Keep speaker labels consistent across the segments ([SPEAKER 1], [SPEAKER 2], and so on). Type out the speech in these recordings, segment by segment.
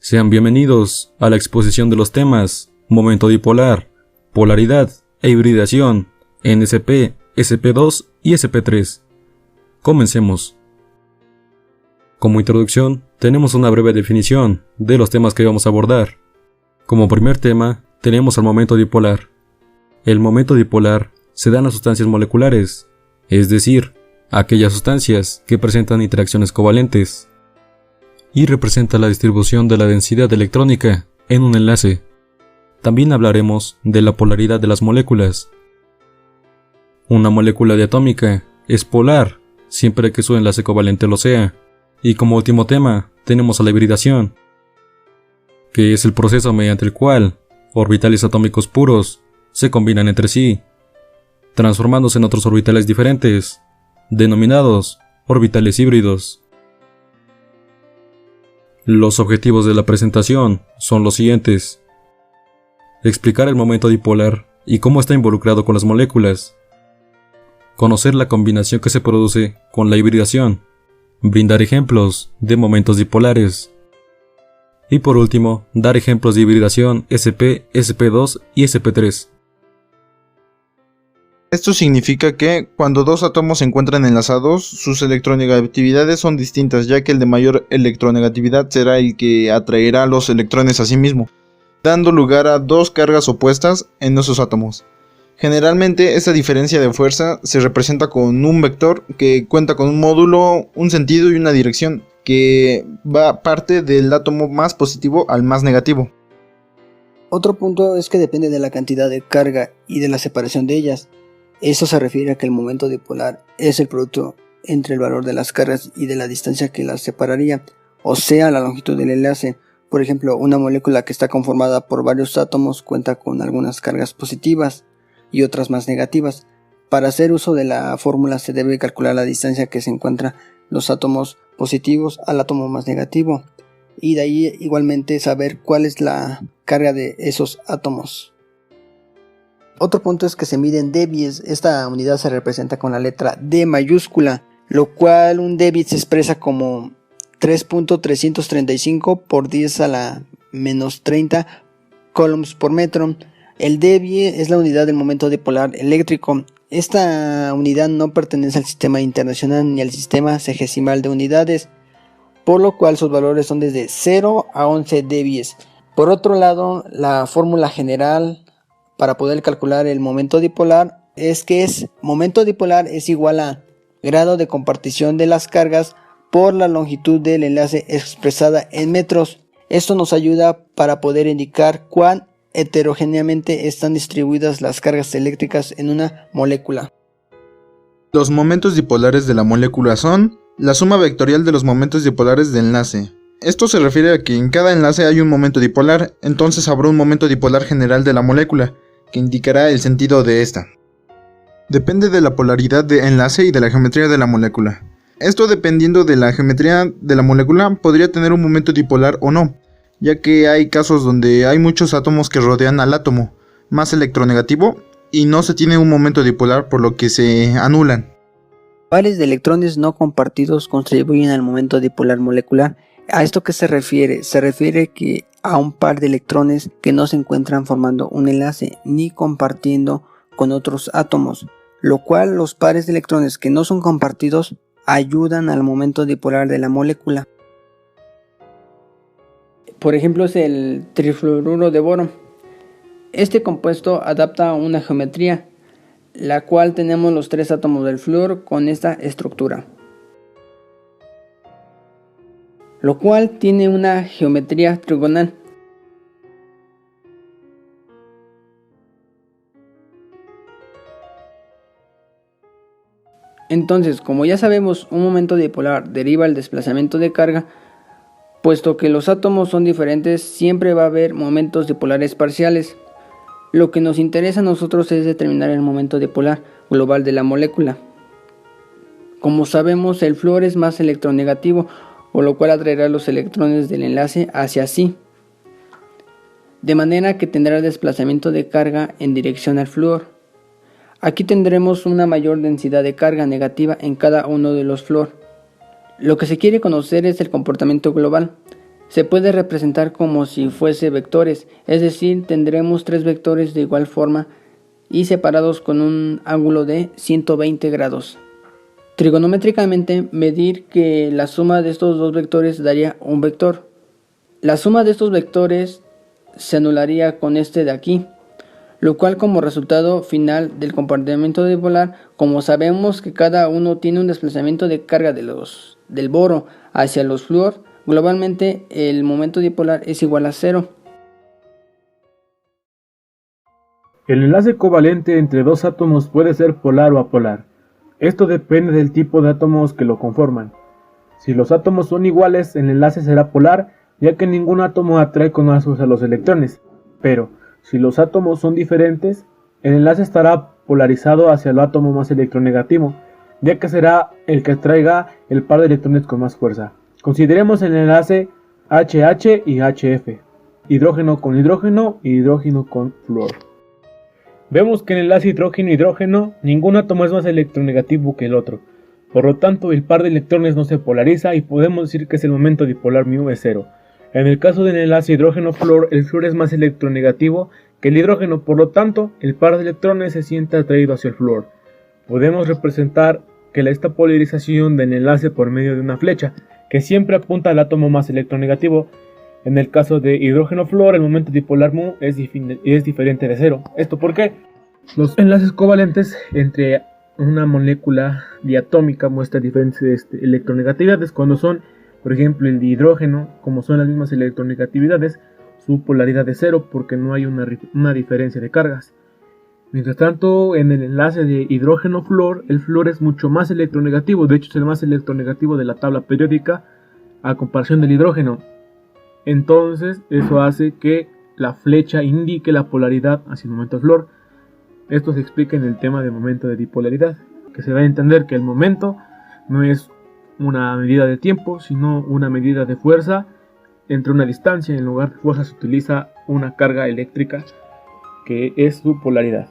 [SPEAKER 1] Sean bienvenidos a la exposición de los temas momento dipolar, polaridad e hibridación en SP, SP2 y SP3. Comencemos. Como introducción, tenemos una breve definición de los temas que vamos a abordar. Como primer tema, tenemos al momento dipolar. El momento dipolar se da en las sustancias moleculares, es decir, aquellas sustancias que presentan interacciones covalentes, y representa la distribución de la densidad electrónica en un enlace. También hablaremos de la polaridad de las moléculas. Una molécula diatómica es polar, siempre que su enlace covalente lo sea. Y como último tema, tenemos a la hibridación, que es el proceso mediante el cual orbitales atómicos puros se combinan entre sí, transformándose en otros orbitales diferentes, denominados orbitales híbridos. Los objetivos de la presentación son los siguientes: explicar el momento dipolar y cómo está involucrado con las moléculas, conocer la combinación que se produce con la hibridación, brindar ejemplos de momentos dipolares, y por último, dar ejemplos de hibridación SP, SP2 y SP3.
[SPEAKER 2] Esto significa que, cuando dos átomos se encuentran enlazados, sus electronegatividades son distintas, ya que el de mayor electronegatividad será el que atraerá los electrones a sí mismo, dando lugar a dos cargas opuestas en esos átomos. Generalmente, esta diferencia de fuerza se representa con un vector que cuenta con un módulo, un sentido y una dirección, que parte del átomo más positivo al más negativo.
[SPEAKER 3] Otro punto es que depende de la cantidad de carga y de la separación de ellas. Esto se refiere a que el momento dipolar es el producto entre el valor de las cargas y de la distancia que las separaría, o sea, la longitud del enlace. Por ejemplo, una molécula que está conformada por varios átomos cuenta con algunas cargas positivas y otras más negativas. Para hacer uso de la fórmula se debe calcular la distancia que se encuentran los átomos positivos al átomo más negativo, y de ahí igualmente saber cuál es la carga de esos átomos. Otro punto es que se miden dBs. Esta unidad se representa con la letra D mayúscula, lo cual un dB se expresa como 3.335 por 10 a la menos 30 coulombs por metro. El dB es la unidad del momento dipolar eléctrico. Esta unidad no pertenece al sistema internacional ni al sistema sexagesimal de unidades, por lo cual sus valores son desde 0 a 11 dBs. Por otro lado, la fórmula general para poder calcular el momento dipolar momento dipolar es igual a grado de compartición de las cargas por la longitud del enlace expresada en metros. Esto nos ayuda para poder indicar cuán heterogéneamente están distribuidas las cargas eléctricas en una molécula.
[SPEAKER 2] Los momentos dipolares de la molécula son la suma vectorial de los momentos dipolares de enlace. Esto se refiere a que en cada enlace hay un momento dipolar, entonces habrá un momento dipolar general de la molécula, que indicará el sentido de esta. Depende de la polaridad de enlace y de la geometría de la molécula. Esto, dependiendo de la geometría de la molécula, podría tener un momento dipolar o no, ya que hay casos donde hay muchos átomos que rodean al átomo más electronegativo y no se tiene un momento dipolar, por lo que se anulan.
[SPEAKER 3] Pares de electrones no compartidos contribuyen al momento dipolar molecular. ¿A esto qué se refiere? Se refiere que a un par de electrones que no se encuentran formando un enlace ni compartiendo con otros átomos, lo cual los pares de electrones que no son compartidos ayudan al momento dipolar de la molécula. Por ejemplo, es el trifluoruro de boro. Este compuesto adapta una geometría, la cual tenemos los tres átomos del flúor con esta estructura, lo cual tiene una geometría trigonal. Entonces, como ya sabemos, un momento dipolar deriva el desplazamiento de carga. Puesto que los átomos son diferentes, siempre va a haber momentos dipolares parciales. Lo que nos interesa a nosotros es determinar el momento dipolar global de la molécula. Como sabemos, el flúor es más electronegativo, por lo cual atraerá los electrones del enlace hacia sí, de manera que tendrá desplazamiento de carga en dirección al flúor. Aquí tendremos una mayor densidad de carga negativa en cada uno de los flúor. Lo que se quiere conocer es el comportamiento global. Se puede representar como si fuese vectores, es decir, tendremos 3 vectores de igual forma y separados con un ángulo de 120 grados. Trigonométricamente, medir que la suma de estos dos vectores daría un vector. La suma de estos vectores se anularía con este de aquí, lo cual como resultado final del comportamiento dipolar, como sabemos que cada uno tiene un desplazamiento de carga del boro hacia los flúor, globalmente el momento dipolar es igual a 0.
[SPEAKER 4] El enlace covalente entre dos átomos puede ser polar o apolar. Esto depende del tipo de átomos que lo conforman. Si los átomos son iguales, el enlace será polar, ya que ningún átomo atrae con más fuerza los electrones. Pero, si los átomos son diferentes, el enlace estará polarizado hacia el átomo más electronegativo, ya que será el que atraiga el par de electrones con más fuerza. Consideremos el enlace HH y HF, hidrógeno con hidrógeno y hidrógeno con flúor. Vemos que en el enlace hidrógeno-hidrógeno, ningún átomo es más electronegativo que el otro. Por lo tanto, el par de electrones no se polariza y podemos decir que el momento dipolar μ es 0. En el caso del enlace hidrógeno-flúor, el flúor es más electronegativo que el hidrógeno, por lo tanto, el par de electrones se siente atraído hacia el flúor. Podemos representar que esta polarización del enlace por medio de una flecha, que siempre apunta al átomo más electronegativo. En el caso de hidrógeno-flúor, el momento dipolar μ es diferente de 0. ¿Esto por qué? Los enlaces covalentes entre una molécula diatómica muestran diferentes electronegatividades. Cuando son, por ejemplo, el de hidrógeno, como son las mismas electronegatividades, su polaridad es 0 porque no hay una diferencia de cargas. Mientras tanto, en el enlace de hidrógeno-flúor, el flúor es mucho más electronegativo. De hecho, es el más electronegativo de la tabla periódica a comparación del hidrógeno. Entonces, eso hace que la flecha indique la polaridad hacia el momento flúor. Esto se explica en el tema de momento de dipolaridad, que se va a entender que el momento no es una medida de tiempo, sino una medida de fuerza entre una distancia. En lugar de fuerza se utiliza una carga eléctrica, que es su polaridad.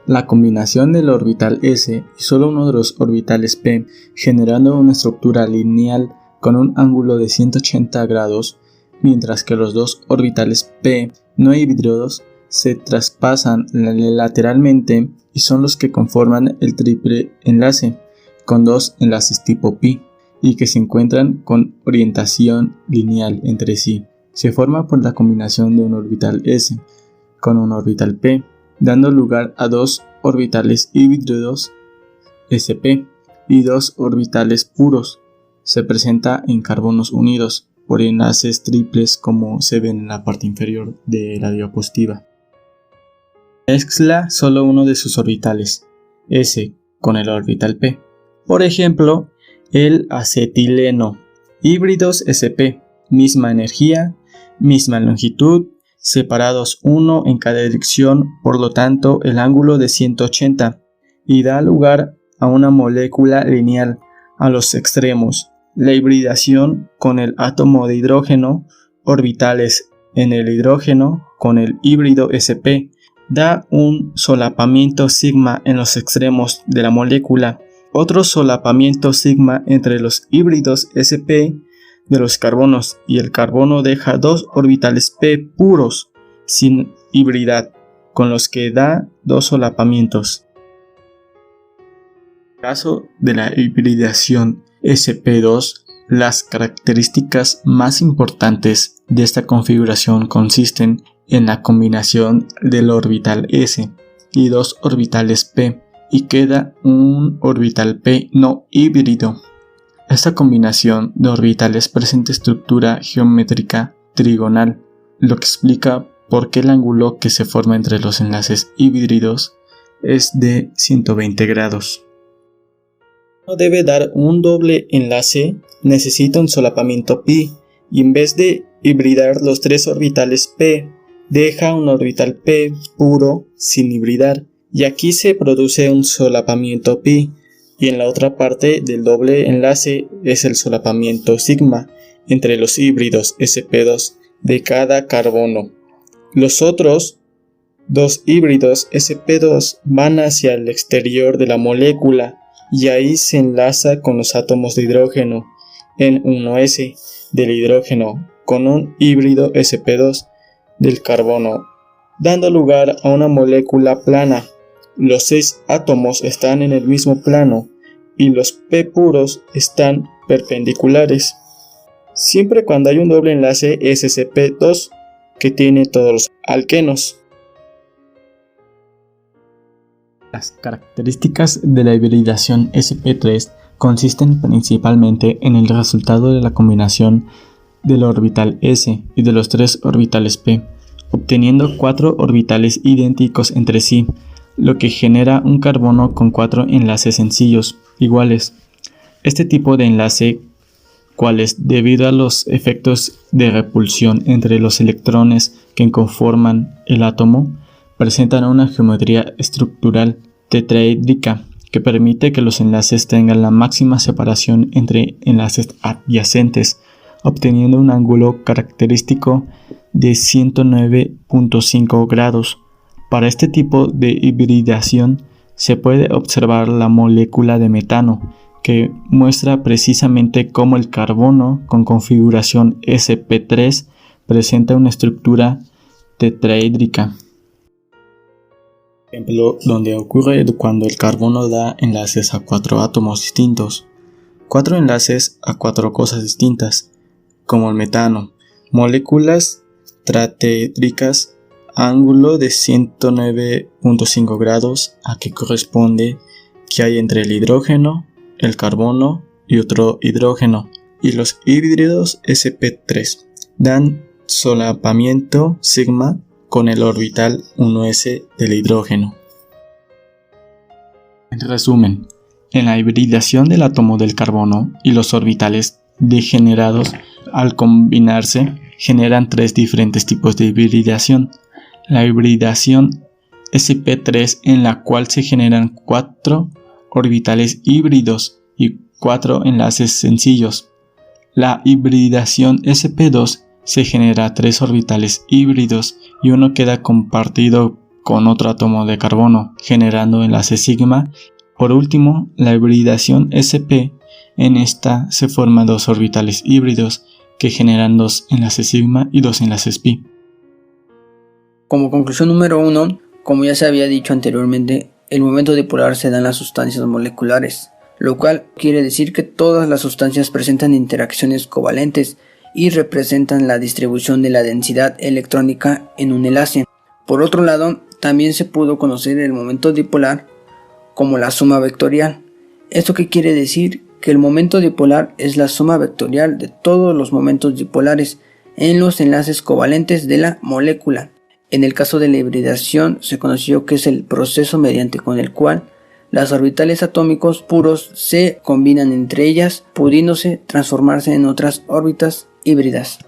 [SPEAKER 5] La combinación del orbital S y solo uno de los orbitales P, generando una estructura lineal con un ángulo de 180 grados, mientras que los dos orbitales P no híbridos se traspasan lateralmente y son los que conforman el triple enlace, con dos enlaces tipo pi, y que se encuentran con orientación lineal entre sí. Se forma por la combinación de un orbital S con un orbital P, dando lugar a dos orbitales híbridos sp y dos orbitales puros. Se presenta en carbonos unidos por enlaces triples, como se ve en la parte inferior de la diapositiva. Mezcla solo uno de sus orbitales, S, con el orbital P. Por ejemplo, el acetileno. Híbridos sp, misma energía, misma longitud, separados uno en cada dirección, por lo tanto el ángulo de 180, y da lugar a una molécula lineal a los extremos. La hibridación con el átomo de hidrógeno, orbitales en el hidrógeno con el híbrido sp, da un solapamiento sigma en los extremos de la molécula. Otro solapamiento sigma entre los híbridos sp de los carbonos, y el carbono deja dos orbitales p puros sin hibridad, con los que da dos solapamientos. En el caso de la hibridación sp2, las características más importantes de esta configuración consisten en la combinación del orbital s y dos orbitales p, y queda un orbital p no híbrido. Esta combinación de orbitales presenta estructura geométrica trigonal, lo que explica por qué el ángulo que se forma entre los enlaces híbridos es de 120 grados. No debe dar un doble enlace, necesita un solapamiento pi, y en vez de hibridar los tres orbitales p, deja un orbital p puro sin hibridar, y aquí se produce un solapamiento pi, y en la otra parte del doble enlace es el solapamiento sigma entre los híbridos sp2 de cada carbono. Los otros dos híbridos sp2 van hacia el exterior de la molécula, y ahí se enlaza con los átomos de hidrógeno, en 1s del hidrógeno con un híbrido sp2 del carbono, dando lugar a una molécula plana. Los 6 átomos están en el mismo plano y los p puros están perpendiculares, siempre cuando hay un doble enlace sp2 que tiene todos los alquenos. Las características de la hibridación sp3 consisten principalmente en el resultado de la combinación del orbital s y de los 3 orbitales p, obteniendo 4 orbitales idénticos entre sí, lo que genera un carbono con 4 enlaces sencillos iguales. Este tipo de enlace, cuales debido a los efectos de repulsión entre los electrones que conforman el átomo, presentan una geometría estructural tetraédrica que permite que los enlaces tengan la máxima separación entre enlaces adyacentes, obteniendo un ángulo característico de 109.5 grados. Para este tipo de hibridación se puede observar la molécula de metano, que muestra precisamente cómo el carbono con configuración sp3 presenta una estructura tetraédrica. Ejemplo donde ocurre cuando el carbono da enlaces a 4 átomos distintos, 4 enlaces a 4 cosas distintas, como el metano, moléculas tetraédricas, ángulo de 109.5 grados, a que corresponde que hay entre el hidrógeno, el carbono y otro hidrógeno, y los híbridos sp3 dan solapamiento sigma con el orbital 1s del hidrógeno. En resumen, en la hibridación del átomo del carbono y los orbitales degenerados al combinarse generan 3 diferentes tipos de hibridación. La hibridación sp3, en la cual se generan 4 orbitales híbridos y 4 enlaces sencillos. La hibridación sp2 se genera 3 orbitales híbridos y uno queda compartido con otro átomo de carbono, generando enlace sigma. Por último, la hibridación sp, en esta se forman 2 orbitales híbridos que generan 2 enlaces sigma y 2 enlaces pi.
[SPEAKER 3] Como conclusión número 1, como ya se había dicho anteriormente, el momento dipolar se da en las sustancias moleculares, lo cual quiere decir que todas las sustancias presentan interacciones covalentes y representan la distribución de la densidad electrónica en un enlace. Por otro lado, también se pudo conocer el momento dipolar como la suma vectorial. ¿Esto qué quiere decir? Que el momento dipolar es la suma vectorial de todos los momentos dipolares en los enlaces covalentes de la molécula. En el caso de la hibridación se conoció que es el proceso mediante con el cual las orbitales atómicos puros se combinan entre ellas, pudiéndose transformarse en otras órbitas híbridas.